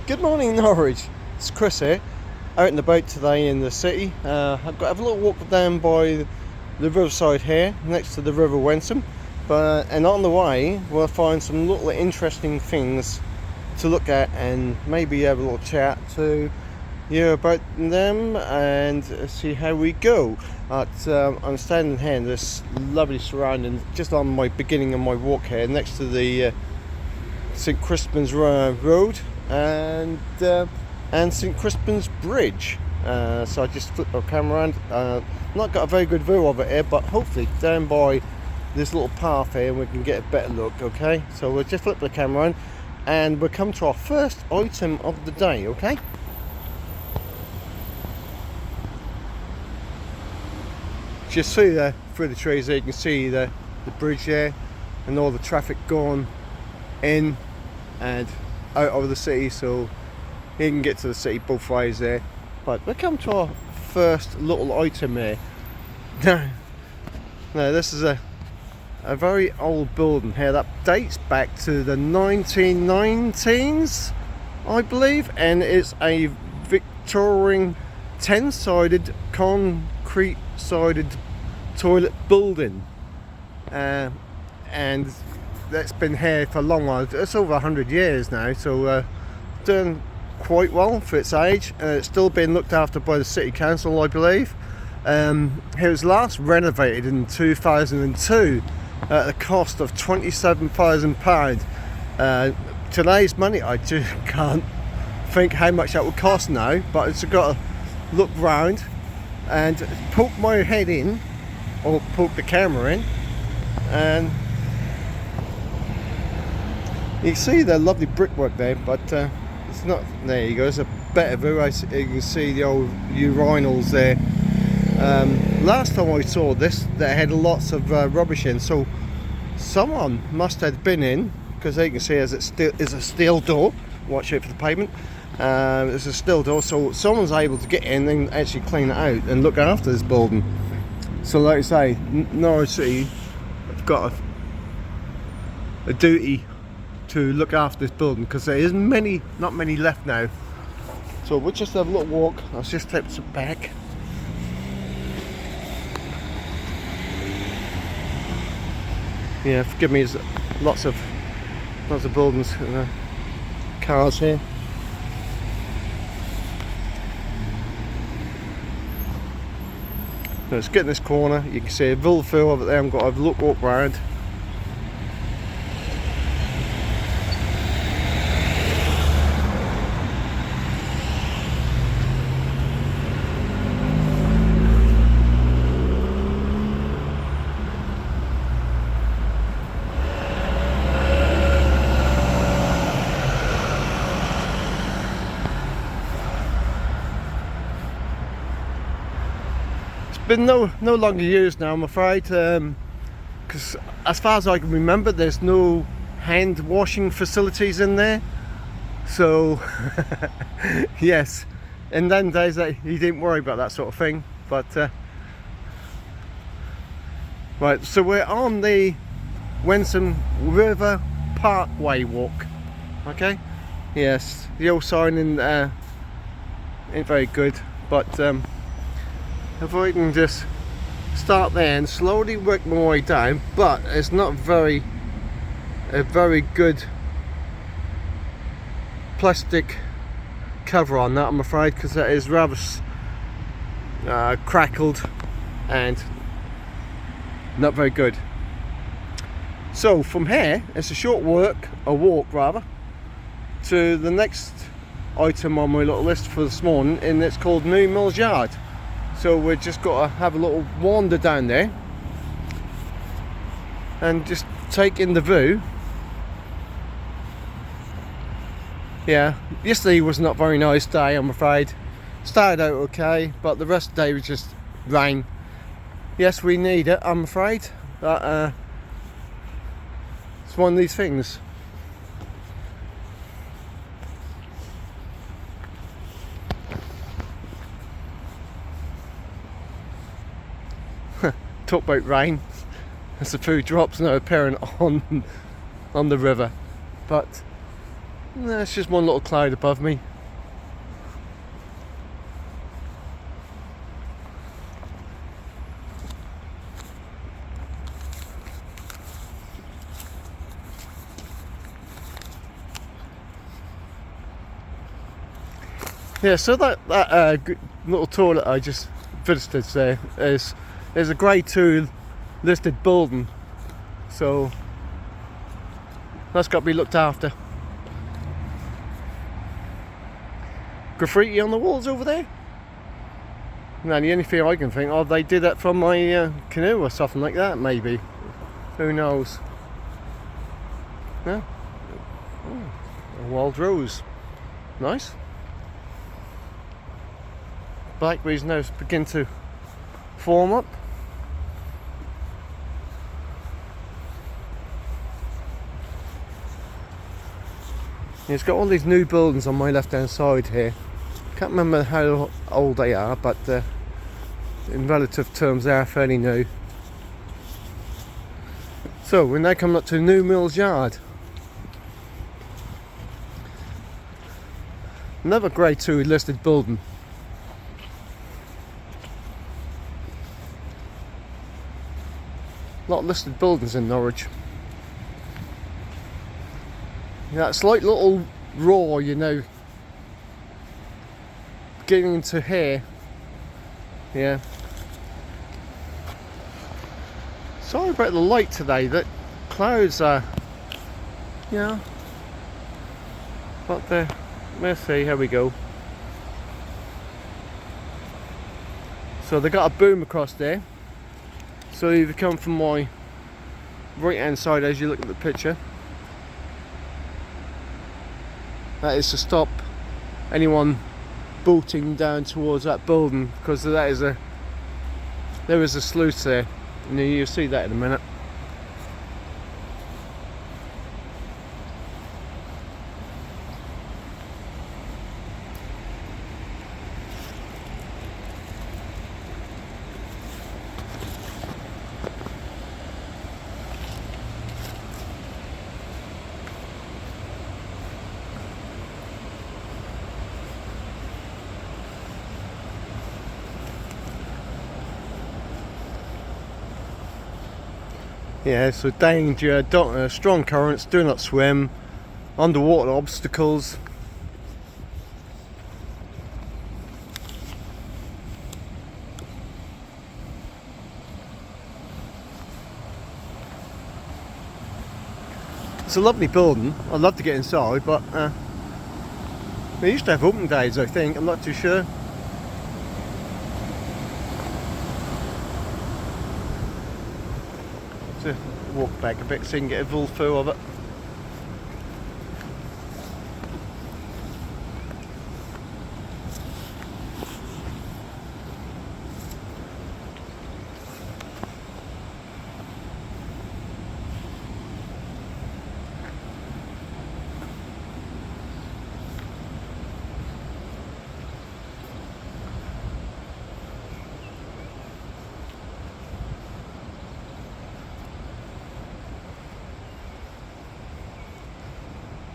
Good morning, Norwich. It's Chris here, out and about today in the city. I've got to have a little walk down by the riverside here, next to the River Wensum. And on the way, we'll find some little interesting things to look at and maybe have a little chat to you about them and see how we go. I'm standing here in this lovely surrounding, just on my beginning of my walk here, next to the Saint Crispin's road and Saint Crispin's bridge. So I just flipped my camera around. Not got a very good view of it here, but hopefully down by this little path here we can get a better look. Okay, so we'll just flip the camera around and we'll come to our first item of the day. Okay, just see there through the trees there, you can see the bridge there and all the traffic going in and out of the city, so you can get to the city both ways there. But we'll come to our first little item here. Now this is a very old building here that dates back to the 1919s, I believe, and it's a Victorian 10-sided concrete sided toilet building, and that's been here for a long while. It's over 100 years now, so doing quite well for its age. It's still being looked after by the city council, I believe. It was last renovated in 2002 at a cost of £27,000. Today's money, I just can't think how much that would cost now, but it's got to look round and poke my head in, or poke the camera in, and you can see the lovely brickwork there, but it's not. There you go. It's a better view. You can see the old urinals there. Last time I saw this, they had lots of rubbish in, so someone must have been in, because you can see as it is a steel door. Watch out for the pavement. It's a steel door, so someone's able to get in and actually clean it out and look after this building. So, like I say, Norwich City have got a duty to look after this building, because there isn't not many left now. So we'll just have a little walk. I'll just step back. Yeah, forgive me, there's lots of buildings and cars here. Let's get in this corner. You can see a full field over there. I've got to have a walk round. Been no longer used now, I'm afraid, because as far as I can remember, there's no hand washing facilities in there. So yes, in them days you didn't worry about that sort of thing. But right, so we're on the Wensum River Parkway walk. Okay, yes, the old sign ain't very good, but if I can just start there and slowly work my way down, but it's not a very good plastic cover on that, I'm afraid, because that is rather crackled and not very good. So from here, it's a short walk rather, to the next item on my little list for this morning, and it's called New Mills Yard. So we've just got to have a little wander down there and just take in the view. Yeah, yesterday was not a very nice day, I'm afraid. Started out okay, but the rest of the day was just rain. Yes, we need it, I'm afraid, but it's one of these things. Talk about rain, as the few drops now appearing on the river, but No, it's just one little cloud above me. Yeah, so that little toilet I just visited there is a grade 2 listed building, so that's got to be looked after. Graffiti on the walls over there? Now the only thing I can think of, they did that from my canoe or something like that, maybe. Who knows? Yeah. Oh, a wild rose. Nice. Blackberries now begin to form up. It's got all these new buildings on my left hand side here. Can't remember how old they are, but in relative terms they are fairly new. So we're now coming up to New Mills Yard. Another grade 2 listed building. A lot of listed buildings in Norwich. Yeah, it's like little roar, you know, getting into here. Yeah. Sorry about the light today. The clouds are, yeah. But let's see. Here we go. So they got a boom across there. So if you come from my right hand side as you look at the picture, that is to stop anyone bolting down towards that building, because there is a sluice there, and you'll see that in a minute. Yeah, so danger, strong currents, do not swim, underwater obstacles. It's a lovely building. I'd love to get inside, but they used to have open days, I think. I'm not too sure. To walk back a bit so you can get a full feel of it.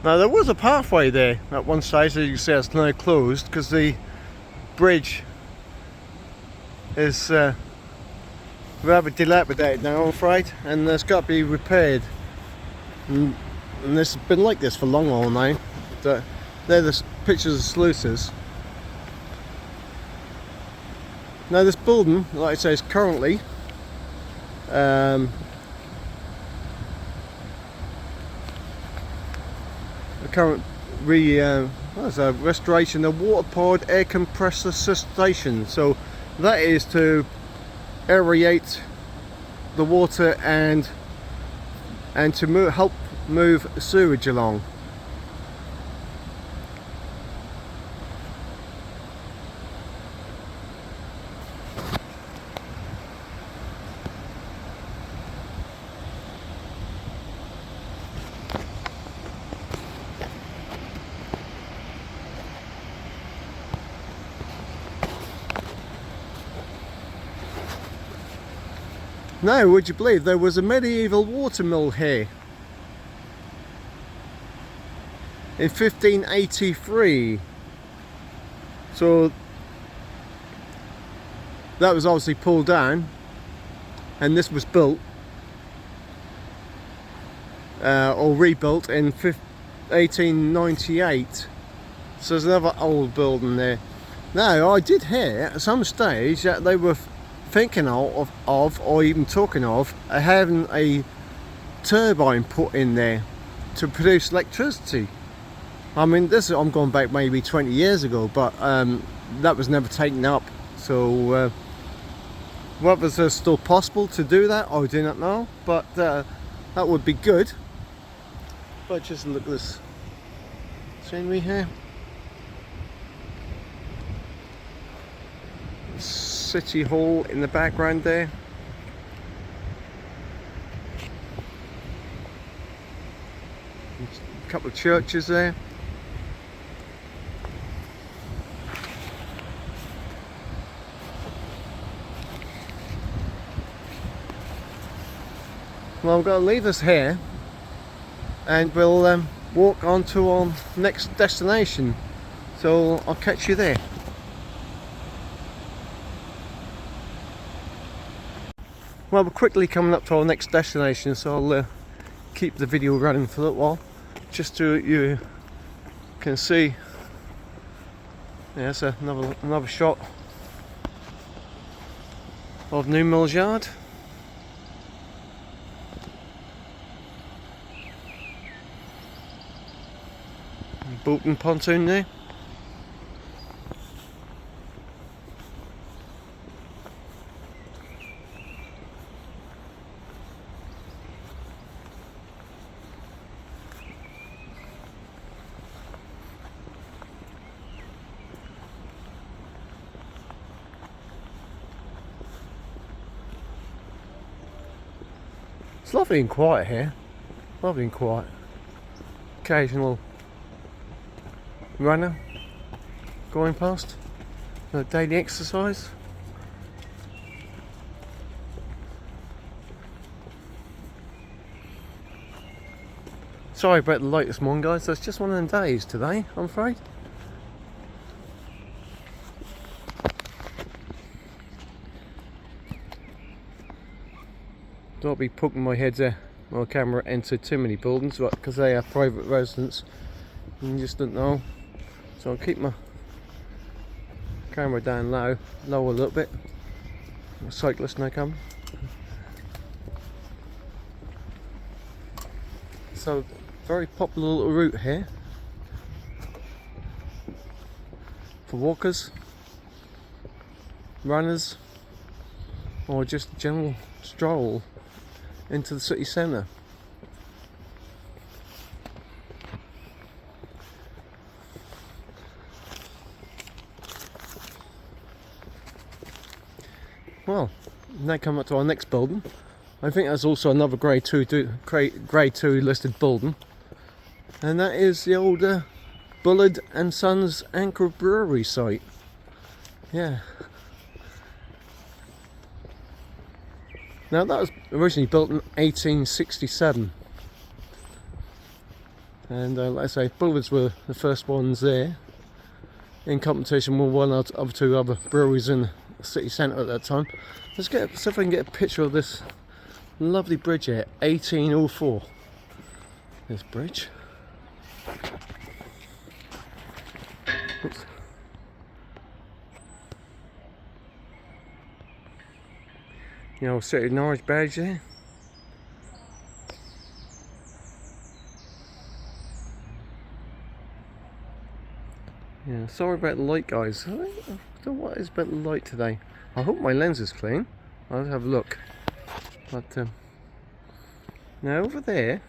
Now there was a pathway there at one side, so you can see it's now closed because the bridge is rather dilapidated now, I'm afraid, and it's got to be repaired. And this has been like this for long all now. They're the pictures of sluices. Now this building, like I say, is currently current restoration of water powered air compressor station. So that is to aerate the water and to help move sewage along. Now, would you believe there was a medieval water mill here? in 1583. So that was obviously pulled down, and this was built or rebuilt in 1898. So there's another old building there. Now, I did hear at some stage that they were thinking of or even talking of having a turbine put in there to produce electricity. I mean, I'm going back maybe 20 years ago, but that was never taken up. So whether it's still possible to do that, I do not know, but that would be good. But just look at this scenery here. City Hall in the background there. A couple of churches there. Well, I'm going to leave us here, and we'll walk on to our next destination. So I'll catch you there. Well, we're quickly coming up to our next destination, so I'll keep the video running for a little while, just so you can see. Yeah, that's another shot of New Mills Yard. Bolton pontoon there. It's lovely and quiet here. Lovely and quiet. Occasional runner going past. Daily exercise. Sorry about the light this morning, guys. It's just one of them days today, I'm afraid. Don't be poking my camera into too many buildings, but because they are private residents, you just don't know. So I'll keep my camera down lower a little bit. A cyclist now coming. So, very popular little route here for walkers, runners, or just a general stroll into the city centre. Well, now come up to our next building. I think that's also another grade 2 listed building, and that is the old Bullard and Sons Anchor Brewery site. Yeah. Now that was originally built in 1867, and like I say, Bullards were the first ones there, in competition with one or two other breweries in the city centre at that time. Let's see if I can get a picture of this lovely bridge here, 1804. This bridge. Oops. You know, City of Norwich badge there. Yeah, sorry about the light, guys. I don't know what is about the light today. I hope my lens is clean. I'll have a look. But now over there,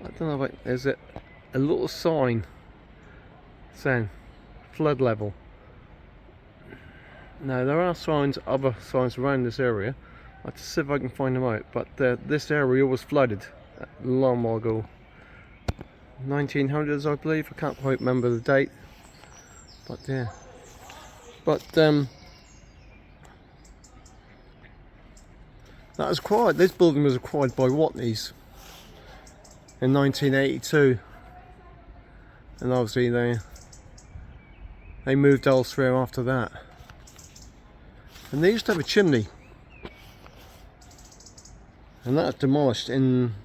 I don't know about, there's a little sign saying flood level. Now there are other signs around this area. I'll have to see if I can find them out. But this area was flooded a long while ago, 1900s, I believe. I can't quite remember the date. But yeah. But that was acquired. This building was acquired by Watneys in 1982. and obviously they moved elsewhere after that. And they used to have a chimney, and that was demolished in,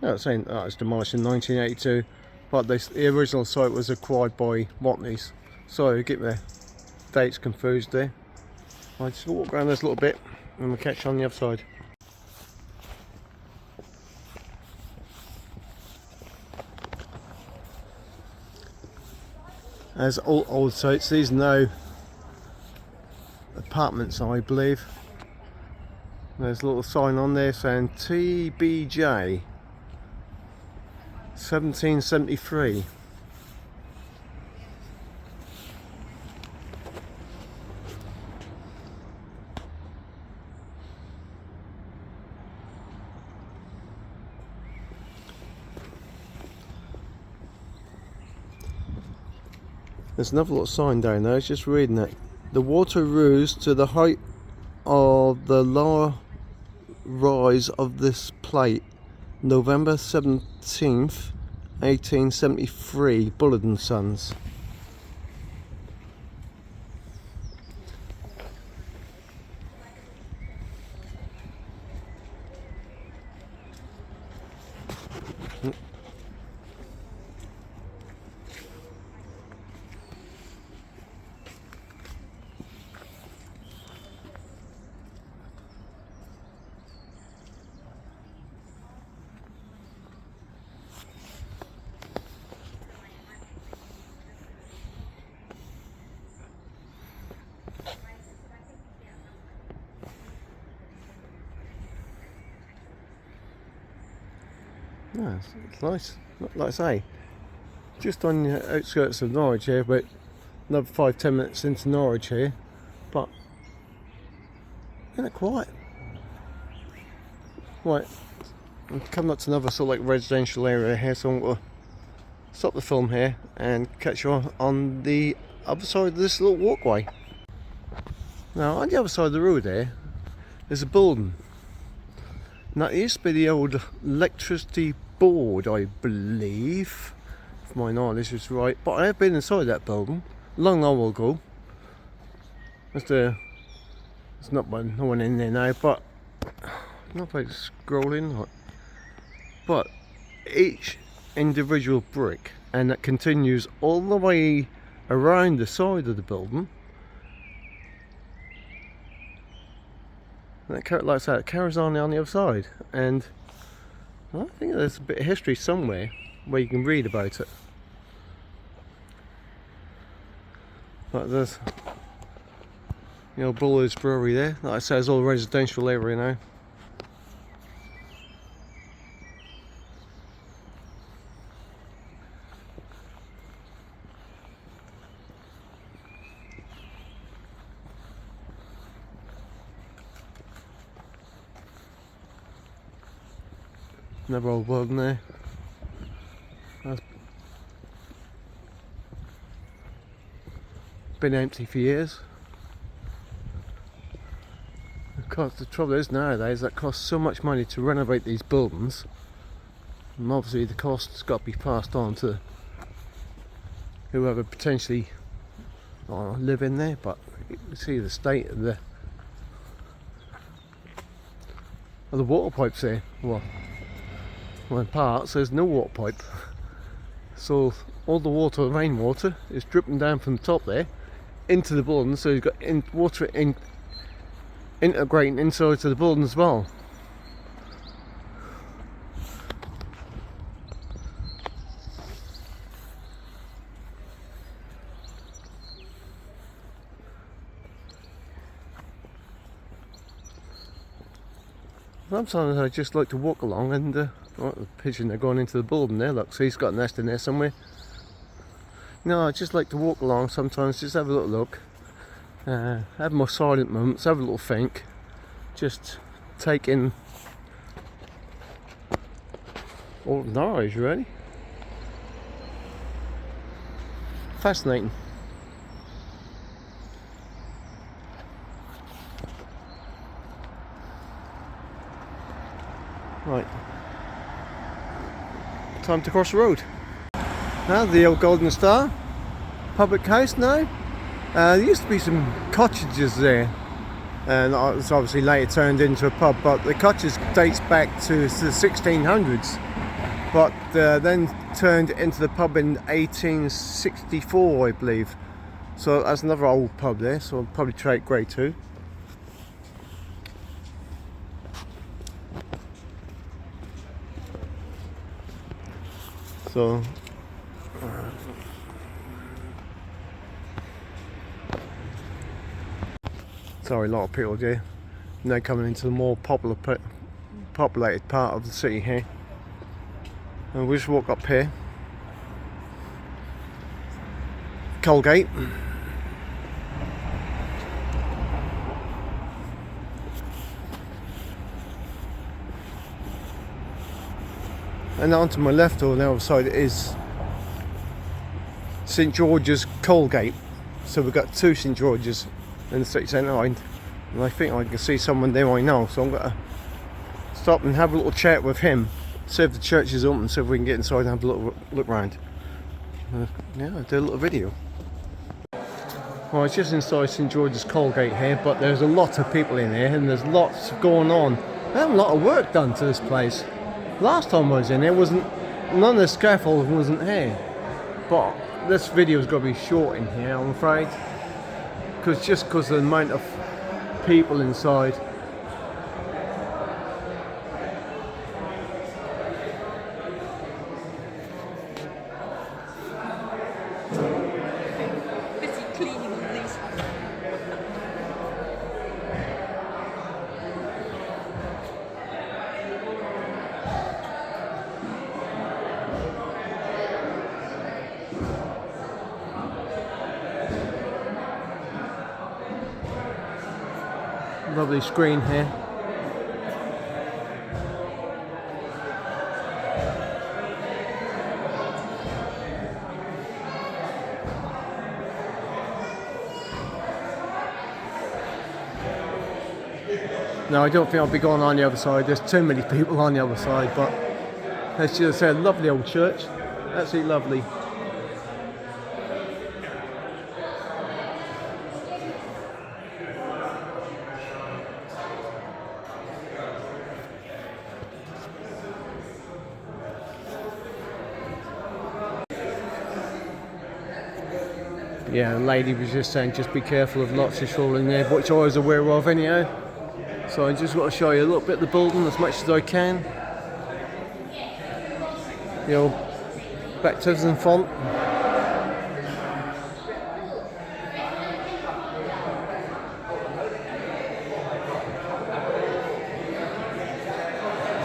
no, it's saying that was demolished in 1982, but the original site was acquired by Watney's. Sorry, get the dates confused there. I just walk around this little bit and we'll catch you on the other side. As all old sites, these are now apartments, I believe. There's a little sign on there saying TBJ 1773. There's another little sign down there, I was just reading it. The water rose to the height of the lower rise of this plate, November 17th, 1873, Bullard and Sons. Yeah, it's nice. Like I say, just on the outskirts of Norwich here, but another 5-10 minutes into Norwich here, but isn't it quiet? Right, I'm coming up to another sort of like residential area here, so I'm going to stop the film here and catch you on the other side of this little walkway. Now, on the other side of the road there, there's a building. Now, it used to be the old electricity board, I believe, if my knowledge is right, but I have been inside that building long ago. There's not no one in there now, but not like scrolling, but each individual brick, and that continues all the way around the side of the building. And it, like I said, it carries on the other side, and I think there's a bit of history somewhere where you can read about it. Like there's the old Bullard's Brewery there. Like I said, it's all residential area now. Another old building there. That's been empty for years. Of course, the trouble is nowadays that costs so much money to renovate these buildings, and obviously the cost's got to be passed on to whoever potentially live in there. But you see the state of the water pipes there. Well, in parts there's no water pipe, so all the water, rainwater, is dripping down from the top there into the building, so you've got water integrating inside to the building as well. Sometimes I just like to walk along and the pigeon, they're going into the building there, look, so he's got a nest in there somewhere. No, I just like to walk along sometimes, just have a little look, have my silent moments, have a little think, just take in all the knowledge, really. Fascinating. Right, time to cross the road. The old Golden Star public house now. There used to be some cottages there, and it's obviously later turned into a pub, but the cottage dates back to the 1600s, but then turned into the pub in 1864, I believe. So that's another old pub there, so I'll probably trade grade 2. So sorry, a lot of people there. Now coming into the more populated part of the city here. And we'll just walk up here. Colgate. And on to my left, or on the other side, is St George's Colgate. So we've got 2 St George's in the city centre, and I think I can see someone there I know, so I'm going to stop and have a little chat with him, see if the church is open, see if we can get inside and have a little look around. Yeah, I'll do a little video. Well, it's just inside St George's Colgate here, but there's a lot of people in here and there's lots going on. They have a lot of work done to this place. Last time I was in here, none of the scaffold wasn't here, but this video's got to be short in here, I'm afraid, because of the amount of people inside. Busy cleaning all these. Lovely screen here. No, I don't think I'll be going on the other side. There's too many people on the other side, but as you said, lovely old church. Absolutely lovely. Yeah, the lady was just saying just be careful of lots of falling there, which I was aware of anyhow. So I just want to show you a little bit of the building as much as I can. The old baptism font.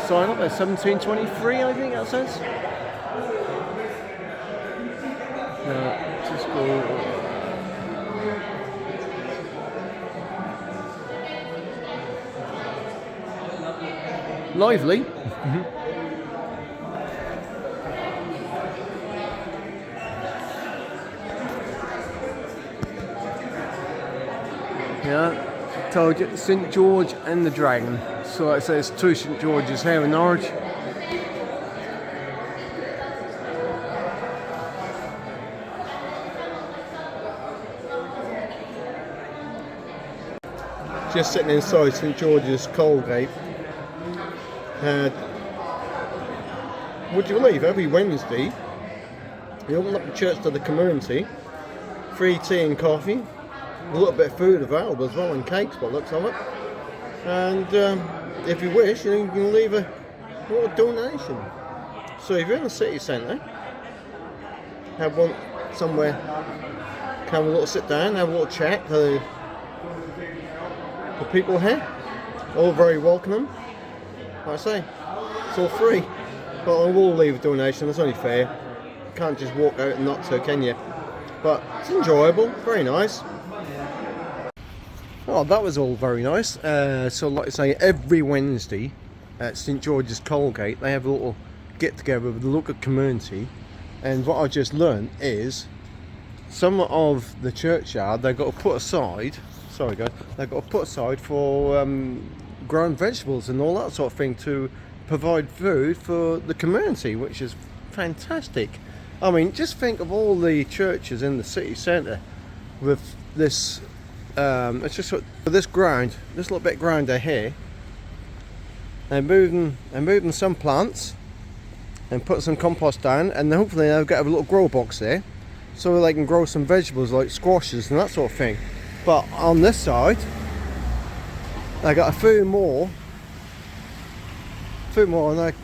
Sign up there, 1723 I think that says. Just go. Lively. Yeah, told you, St George and the Dragon. So like I say, it's 2 St George's here in Norwich. Just sitting inside St George's Colgate. Would you believe every Wednesday they open up the church to the community, free tea and coffee, a little bit of food available as well, and cakes by the looks of it, and if you wish, you can leave a little donation. So if you're in the city centre, have one somewhere, have a little sit down, have a little chat to the people here, all very welcoming. Like I say, it's all free, but I will leave a donation, that's only fair. You can't just walk out and not so, can you? But it's enjoyable, very nice. Oh, that was all very nice. So like I say, every Wednesday at St George's Colgate they have a little get together with the local community, and what I just learned is some of the churchyard they've got to put aside, sorry guys, they've got to put aside for growing vegetables and all that sort of thing to provide food for the community, which is fantastic. I mean, just think of all the churches in the city centre with this. It's just this ground, this little bit of ground they here. They're moving some plants and putting some compost down, and hopefully they'll get a little grow box there, so they can grow some vegetables like squashes and that sort of thing. But on this side, they got a few more, and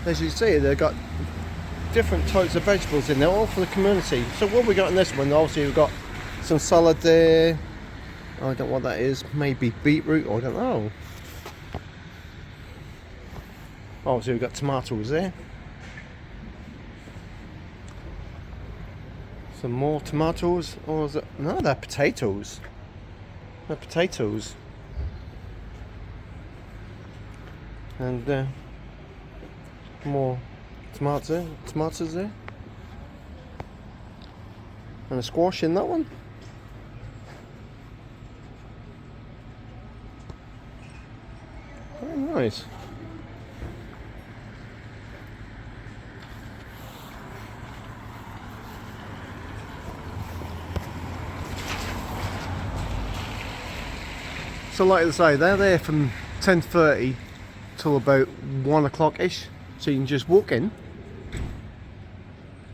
as you see, they've got different types of vegetables in there, all for the community. So what we got in this one, obviously we've got some salad there. I don't know what that is. Maybe beetroot, I don't know. Obviously we've got tomatoes there. Some more tomatoes, or is it? No, they're potatoes. They're potatoes. And more tomatoes there. And a squash in that one. Very nice. So like I say, they're there from 10:30 till about 1 o'clock ish. So you can just walk in,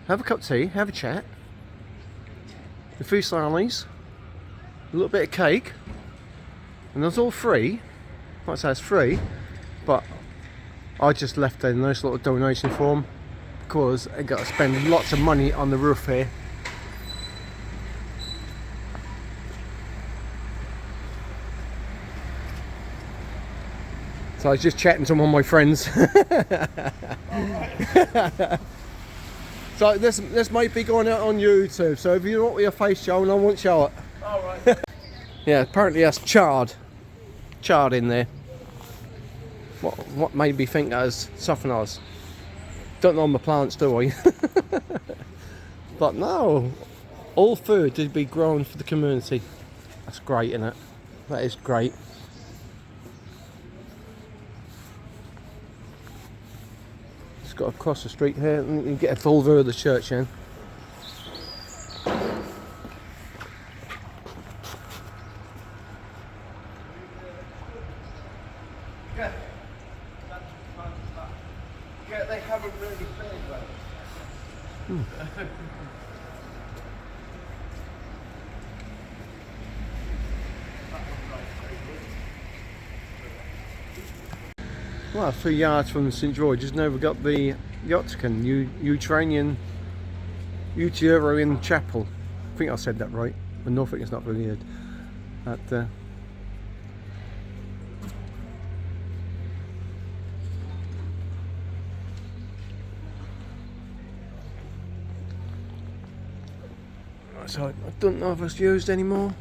have a cup of tea, have a chat, a few salamis, a little bit of cake, and that's all free. Like I say, it's free, but I just left a nice little donation form because I got to spend lots of money on the roof here. So I was just chatting to one of my friends. So this might be going out on YouTube, so if you don't want your face shown, I won't show it. Alright. Yeah, apparently that's charred in there. What made me think that was something else? Don't know my plants, do I? But no, all food did be grown for the community. That's great, isn't it? That is great. Just got to cross the street here and you can get a full view of the church in. They haven't really played well. Well, a few yards from St George's, now we've got the Yotkin, Utilitarian Chapel. I think I said that right, but Norfolk is not really good. So I don't know if it's used anymore.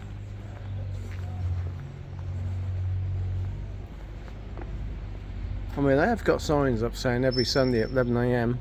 I mean, they have got signs up saying every Sunday at 11 AM.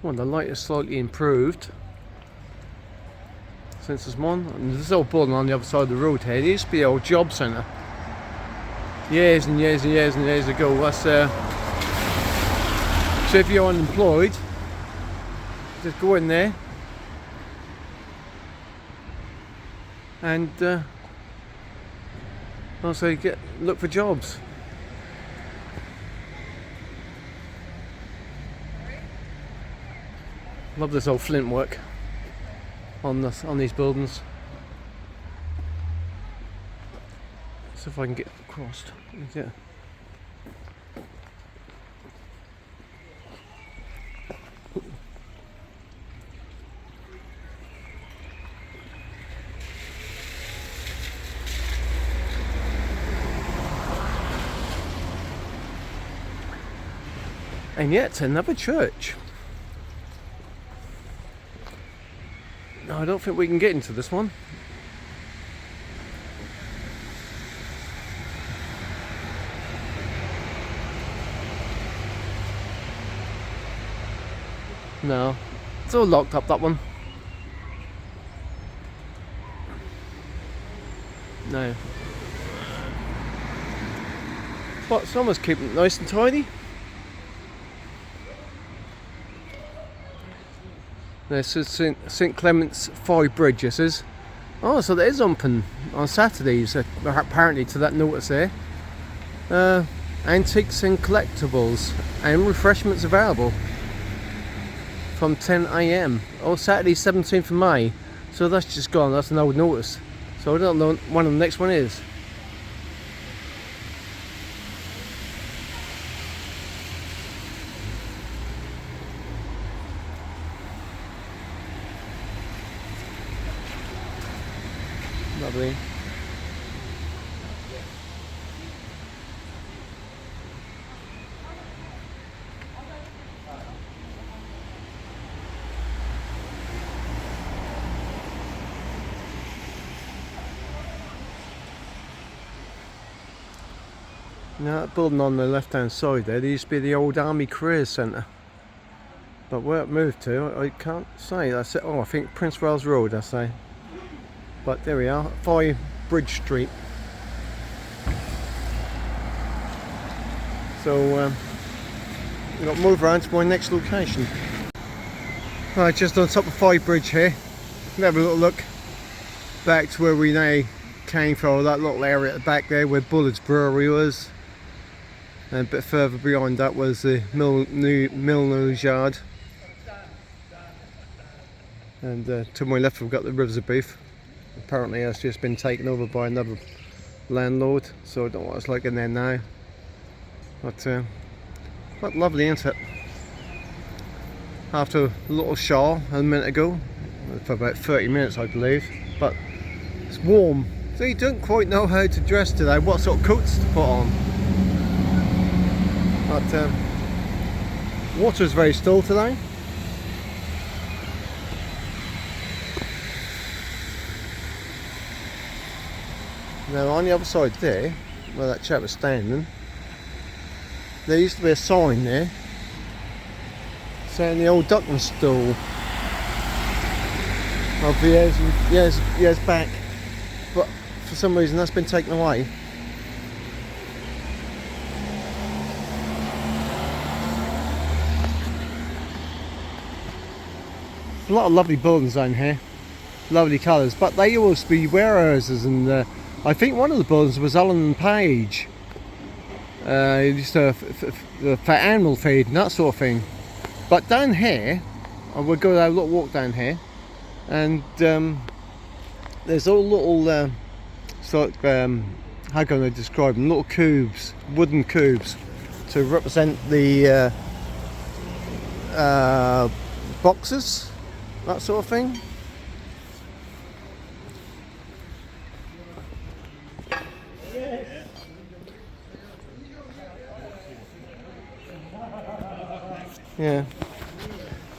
Well, the light is slightly improved since this morning. And this old building on the other side of the road here, it used to be an old job centre. Years and years and years and years ago. That's so if you're unemployed, just go in there and also look for jobs. Love this old flint work on these buildings. See if I can get across. Yeah. And yet another church. No, I don't think we can get into this one. No, it's all locked up, that one. No. But someone's keeping it nice and tidy. This is Saint Clement's Fire Bridge, this is. Oh, so that is open on Saturdays, apparently, to that notice there. Antiques and collectibles and refreshments available from 10 AM. Oh, Saturday 17th of May. So that's just gone, that's an old notice. So I don't know when the next one is. Lovely. Now that building on the left hand side there used to be the old Army Careers Centre. But where it moved to, I can't say. That's it. Oh, I think Prince Wales Road, I say. But there we are, Fire Bridge Street. So we've got to move around to my next location. Right, just on top of Fire Bridge here. We'll have a little look back to where we now came from, that little area at the back there where Bullard's Brewery was. And a bit further behind that was the Milner's Yard. And to my left we've got the Rivers of Beef. Apparently that's just been taken over by another landlord, so I don't know what it's like in there now. But lovely, isn't it? After a little shower a minute ago, for about 30 minutes I believe, but it's warm. So you don't quite know how to dress today, what sort of coats to put on. But water's very still today. Now on the other side there, where that chap was standing, there used to be a sign there saying the old ducking stall of years back, but for some reason that's been taken away. A lot of lovely buildings down here, lovely colours, but they used to be warehouses, and I think one of the buildings was Allen Page. Used to for animal feed and that sort of thing. But down here, I would go a little walk down here, and there's all little sort of, how can I describe them? Little cubes, wooden cubes, to represent the boxes, that sort of thing. Yeah,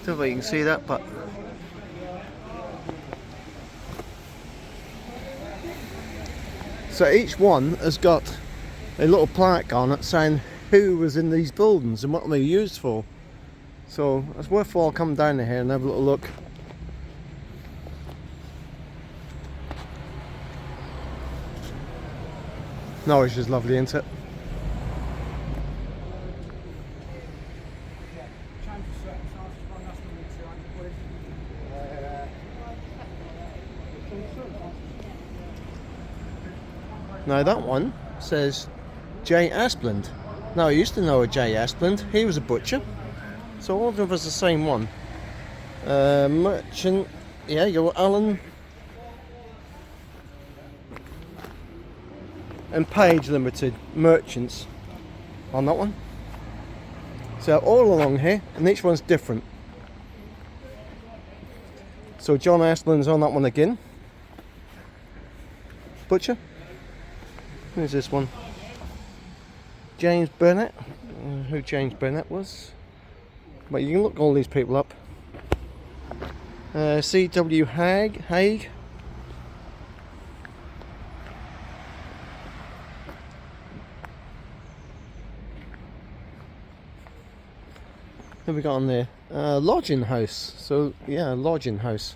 don't know if you can see that, but so each one has got a little plaque on it saying who was in these buildings and what they were used for. So it's worthwhile coming down here and have a little look. Norwich is lovely, isn't it? Now that one says J. Asplund. Now I used to know a J. Asplund, he was a butcher. So all of them was the same one. Merchant, yeah, you got Allen and Page Limited merchants on that one. So all along here, and each one's different. So John Asplund's on that one again. Butcher. Who's this one? James Burnett. Who James Burnett was. But you can look all these people up. C.W. Haig. Who we got on there? Lodging house. So yeah, lodging house.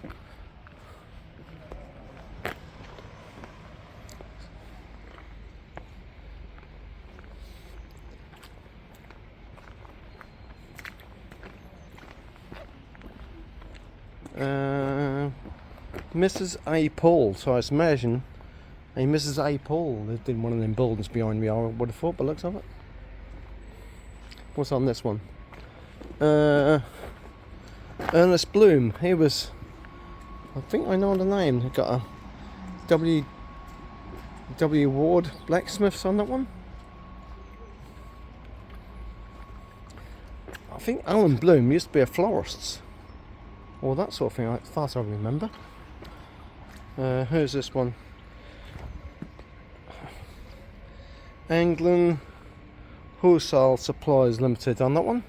Mrs. A. Paul. So I imagine a Mrs. A. Paul lived in one of them buildings behind me. I would have thought, by the looks of it. What's on this one? Ernest Bloom. He was, I think I know the name. He got a W. Ward blacksmiths on that one. I think Alan Bloom used to be a florist, or that sort of thing, as far as I remember. Who's this one? England Wholesale Supplies Limited on that one.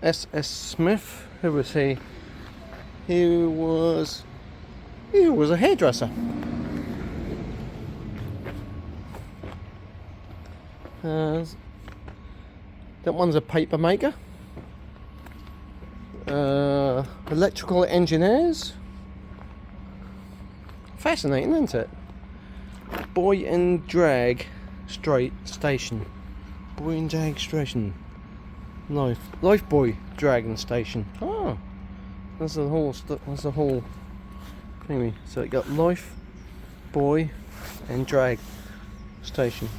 S.S. Smith. Who was he? He was a hairdresser. That one's a paper maker. Electrical engineers. Fascinating, isn't it? Boy and Drag Station. Boy and Drag Station. Life Boy Dragon Station. Oh, that's the whole thingy. So it got Life Boy and Drag Station.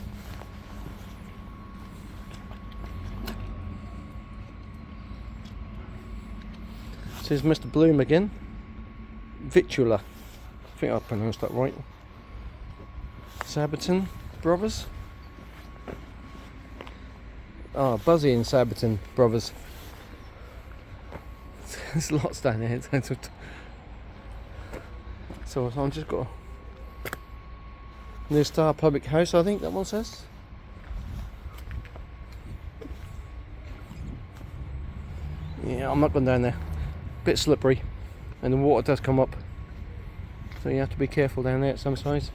This is Mr. Bloom again. Vitula. I think I pronounced that right. Sabaton Brothers. Ah, Buzzy and Sabaton Brothers. There's lots down here. So I've just got New Star Public House, I think that one says. Yeah, I'm not going down there. Bit slippery, and the water does come up, so you have to be careful down there at some size.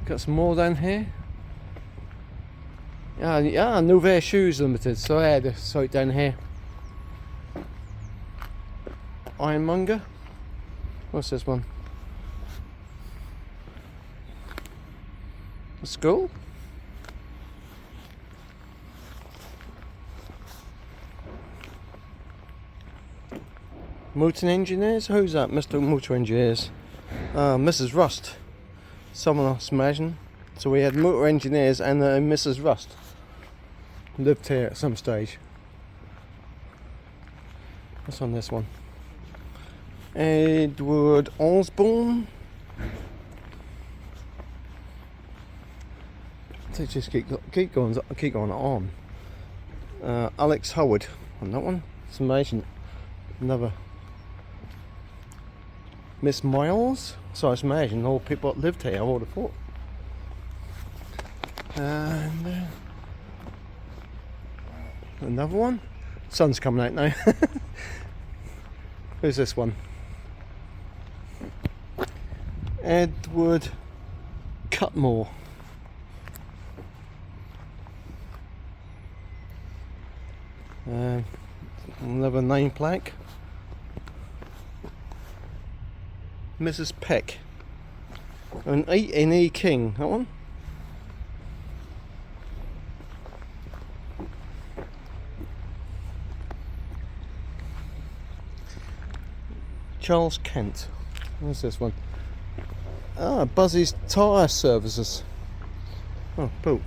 Got some more down here. Yeah, Nouvelle Shoes Limited. So I had a site down here. Ironmonger. What's this one? A school. Motor Engineers? Who's that? Mr. Motor Engineers. Mrs. Rust. Someone else, imagine. So we had Motor Engineers and Mrs. Rust. Lived here at some stage. What's on this one? Edward Osborne. They just keep going on. Alex Howard on that one. It's amazing. Another Miss Miles. So I imagine all people that lived here, I would have thought. And another one. Sun's coming out now. Who's this one? Edward Cutmore. Another name plaque. Mrs. Peck. An E. King, that one. Charles Kent. What's this one? Ah, Buzzy's Tyre Services. Oh, cool.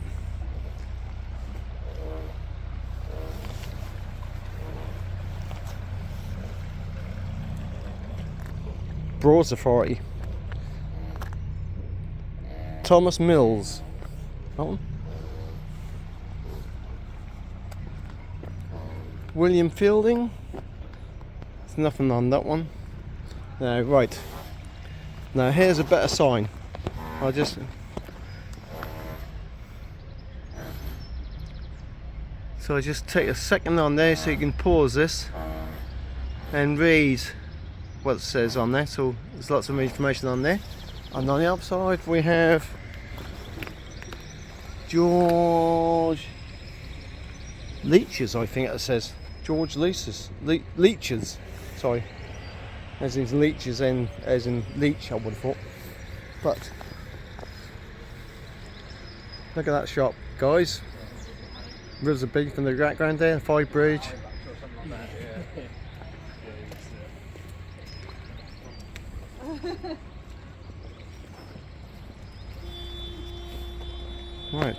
Broads Authority. Thomas Mills. That one. William Fielding. There's nothing on that one. No, right. Now here's a better sign. So I just take a second on there so you can pause this and read what it says on there. So there's lots of information on there. And on the outside we have George Leeches, I think it says. George Leeches. Sorry. As in leeches and as in leech, I would have thought. But look at that shop, guys. Rivers of Beef in the background there, Five Bridge. Right,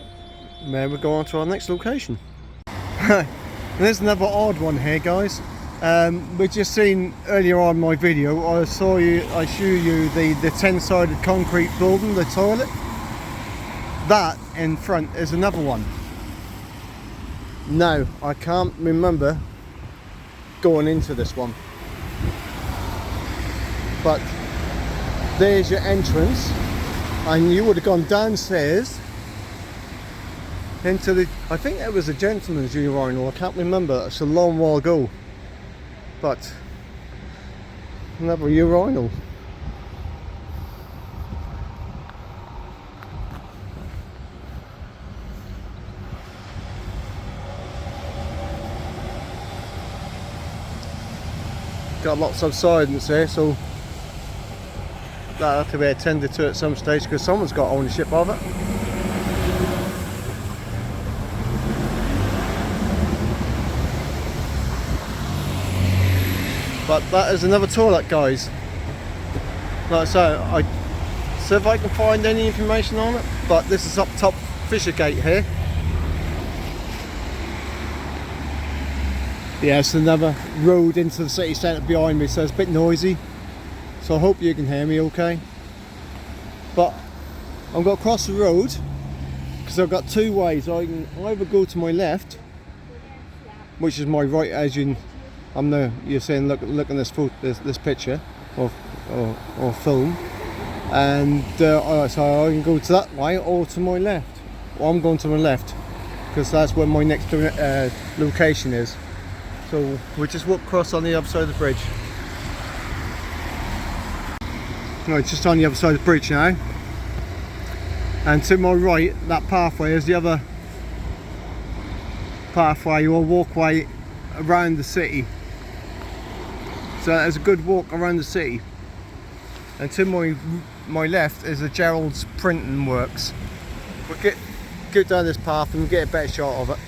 now we go on to our next location. There's another odd one here, guys. We just seen earlier on my video. I showed you the 10-sided concrete building, the toilet. That in front is another one. No, I can't remember going into this one. But there's your entrance, and you would have gone downstairs into the, I think it was a gentleman's urinal, I can't remember, it's a long while ago. But another urinal. Got lots of subsidence here, so that'll have to be attended to at some stage because someone's got ownership of it. But that is another toilet, guys. Like I say, I see if I can find any information on it, but this is up top Fishergate here. Yeah, it's another road into the city centre behind me, so it's a bit noisy. So I hope you can hear me okay. But I'm going to cross the road because I've got two ways. I can either go to my left, which is my right, as you're saying, look at this picture or film, and so I can go to that way or to my left. Well, I'm going to my left because that's where my next location is. So we just walk across on the other side of the bridge. Right, just on the other side of the bridge now. And to my right, that pathway is the other pathway or walkway around the city. So there's a good walk around the city. And to my left is the Gerald's Printing Works. We'll get down this path and get a better shot of it.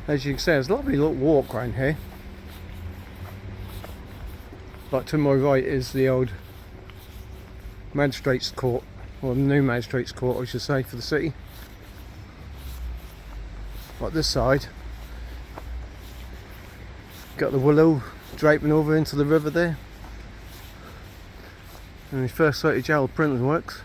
As you can see, there's a lovely little walk around here. But to my right is the old magistrates court, or the new magistrates court I should say, for the city. But this side, got the willow draping over into the river there. And the first sight of Gerald Printing Works.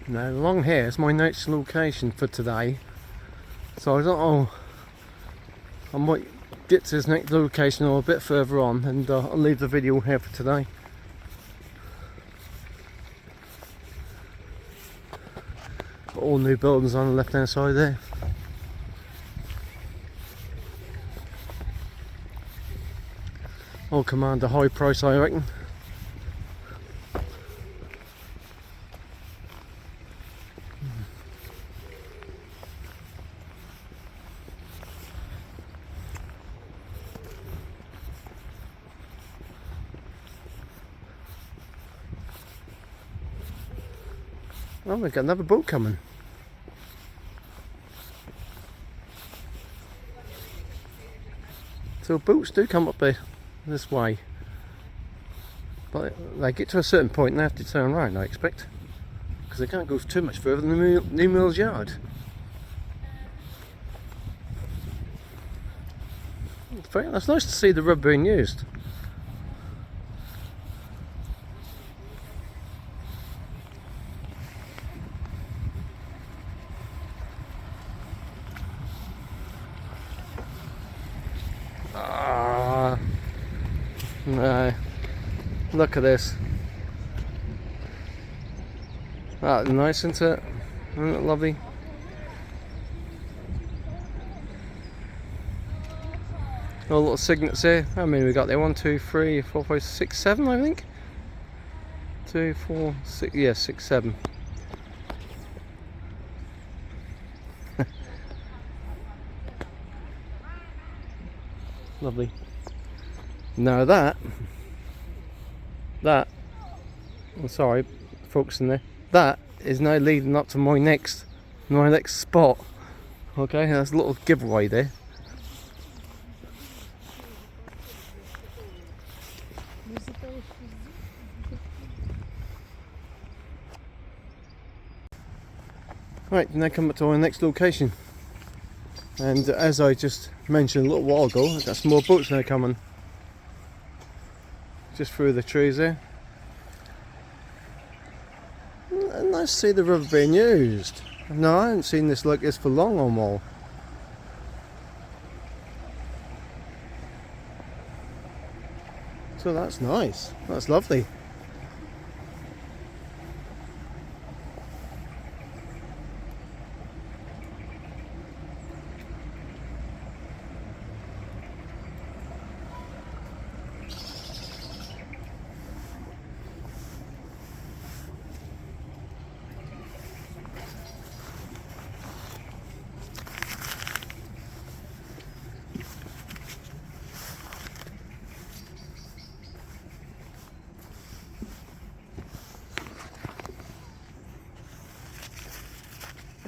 Now along here is my next location for today, so I don't know, I might get to this next location or a bit further on, and I'll leave the video here for today. Got all new buildings on the left hand side there. All command a high price, I reckon. Oh, we've got another boat coming. So boats do come up this way, but they get to a certain point and they have to turn around, I expect, because they can't go too much further than the New Mills Yard. That's nice to see the river being used. No, look at this. That's nice, isn't it? Isn't it lovely? All little signets here. How many we got there? 1, 2, 3, 4, 5, 6, 7, I think. 2, 4, 6. Yeah, 6, 7. Lovely. Now I'm sorry, folks in there. That is now leading up to my next spot. Okay, that's a little giveaway there. Right, now come up to our next location. And as I just mentioned a little while ago, I've got some more boats now coming. Just through the trees there. Nice to see the river being used. No, I haven't seen this like this for long or more. So that's nice. That's lovely.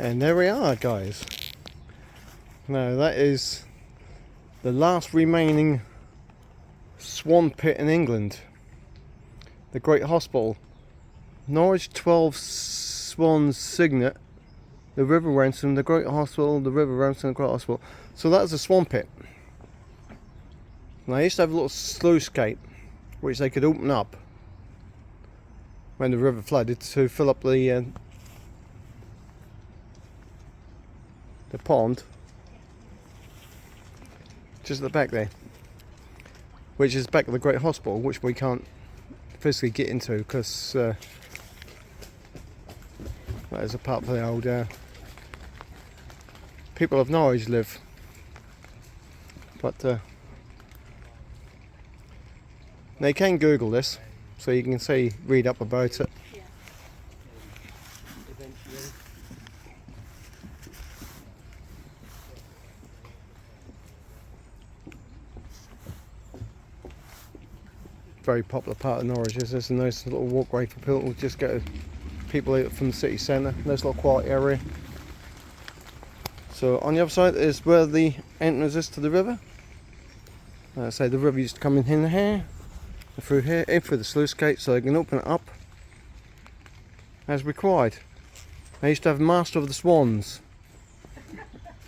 And there we are, guys. Now that is the last remaining swan pit in England. The Great Hospital. Norwich 12 Swans Signet. The River Ransom, the Great Hospital, the River Ransom, the Great Hospital. So that's a swan pit. Now, they used to have a little sluice gate which they could open up when the river flooded to fill up the pond just at the back there, which is back of the Great Hospital, which we can't physically get into because that is a part of the old people of Norwich live. But now you can Google this, so you can read up about it. Very popular part of Norwich. There's a nice little walkway for people who just get people out from the city centre. Nice little quiet area. So on the other side is where the entrance is to the river. So the river used to come in here, through here, in through the sluice gate, so they can open it up as required. They used to have a master of the swans.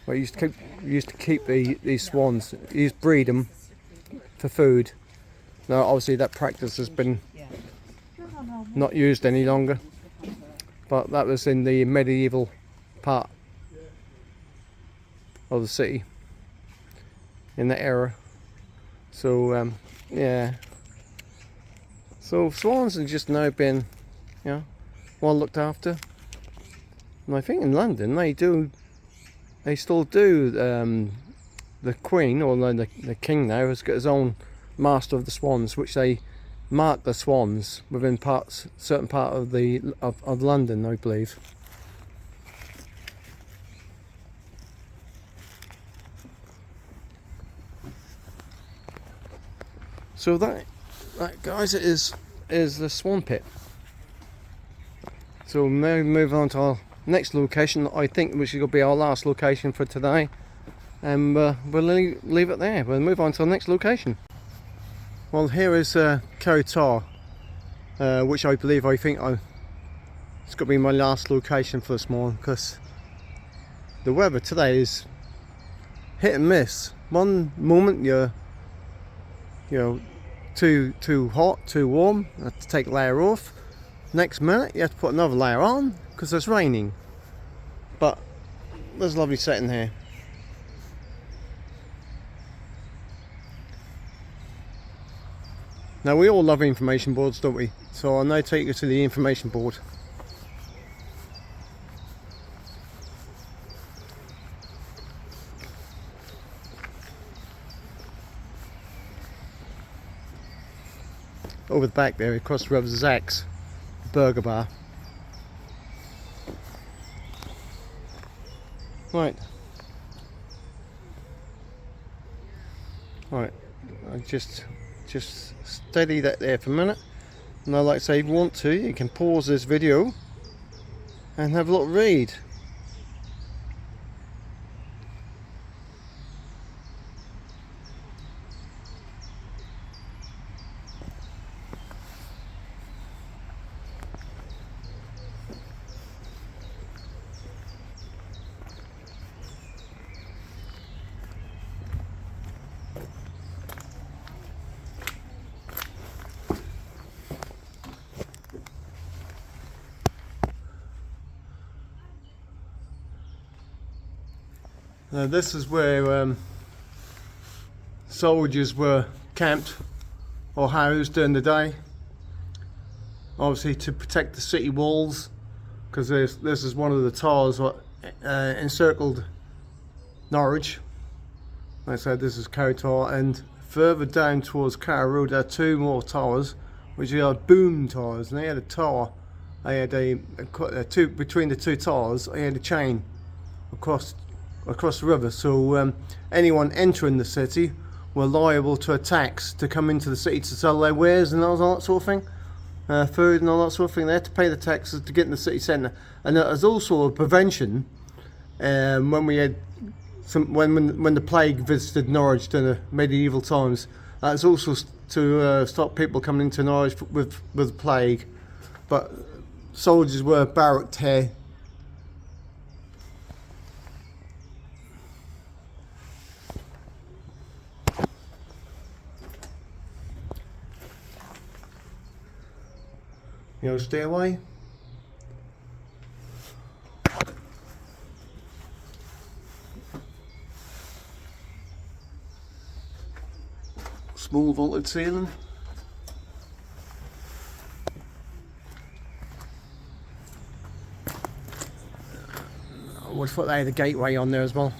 Well, used to keep these swans. He used to breed them for food. Now, obviously, that practice has been not used any longer, but that was in the medieval part of the city in that era. So, yeah. So swans have just now been, well looked after. And I think in London they still do. The Queen, or the King now, has got his own master of the swans, which they mark the swans within certain part of London, I believe. So that guys, it is the swan pit. So we'll now move on to our next location, I think, which is going to be our last location for today. and we'll leave it there. We'll move on to the next location. Well, here is Kerry Tar, which I think it's got to be my last location for this morning, because the weather today is hit and miss. One moment you're too hot, too warm, you have to take a layer off. Next minute you have to put another layer on because it's raining. But there's a lovely setting here. Now, we all love information boards, don't we? So I'll now take you to the information board. Over the back there, across the road, Zach's Burger Bar. Right. Right. I just steady that there for a minute. And I like to say, if you want to, you can pause this video and have a little read. Now, this is where soldiers were camped or housed during the day, obviously to protect the city walls, because this is one of the towers what encircled Norwich. Like I said, this is Kerry Tower, and further down towards Carrow Road there are two more towers, which are boom towers, and they had a tower. They had between the two towers, they had a chain across the river, so anyone entering the city were liable to attacks to come into the city to sell their wares and all that sort of thing, food and all that sort of thing. They had to pay the taxes to get in the city centre, and there was also a prevention when we had when the plague visited Norwich during the medieval times. That's also to stop people coming into Norwich with the plague, but soldiers were barracked here. Stairway. Small vaulted ceiling. I would put the gateway on there as well.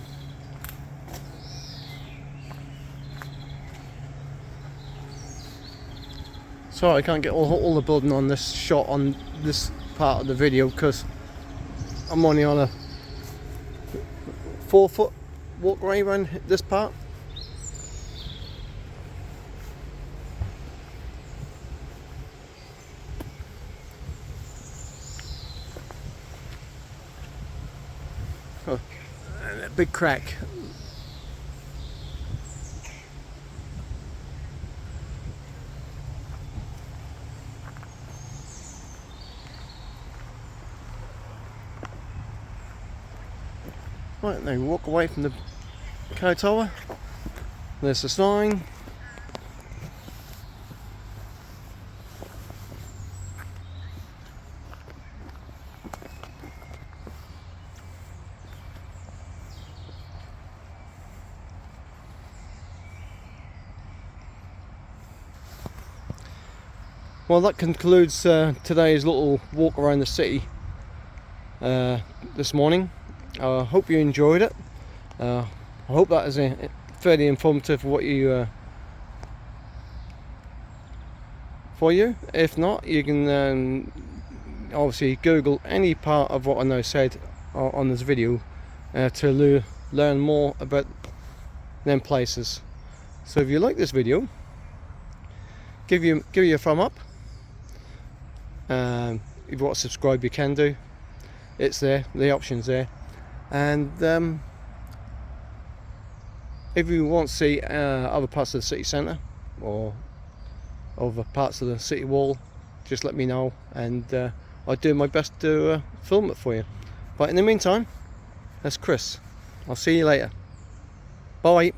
Sorry, I can't get all the building on this shot on this part of the video because I'm only on a 4-foot walkway around this part. Oh, and a big crack. Right, now we walk away from the Kerry Tower. There's the sign. Well, that concludes today's little walk around the city this morning. I hope you enjoyed it. I hope that is fairly informative for you. If not, you can obviously Google any part of what I now said on this video to learn more about them places. So if you like this video, give you a thumb up. If you want to subscribe, you can do. It's there, the option's there. And If you want to see other parts of the city centre or other parts of the city wall, just let me know, and I'll do my best to film it for you. But in the meantime, that's Chris. I'll see you later. Bye.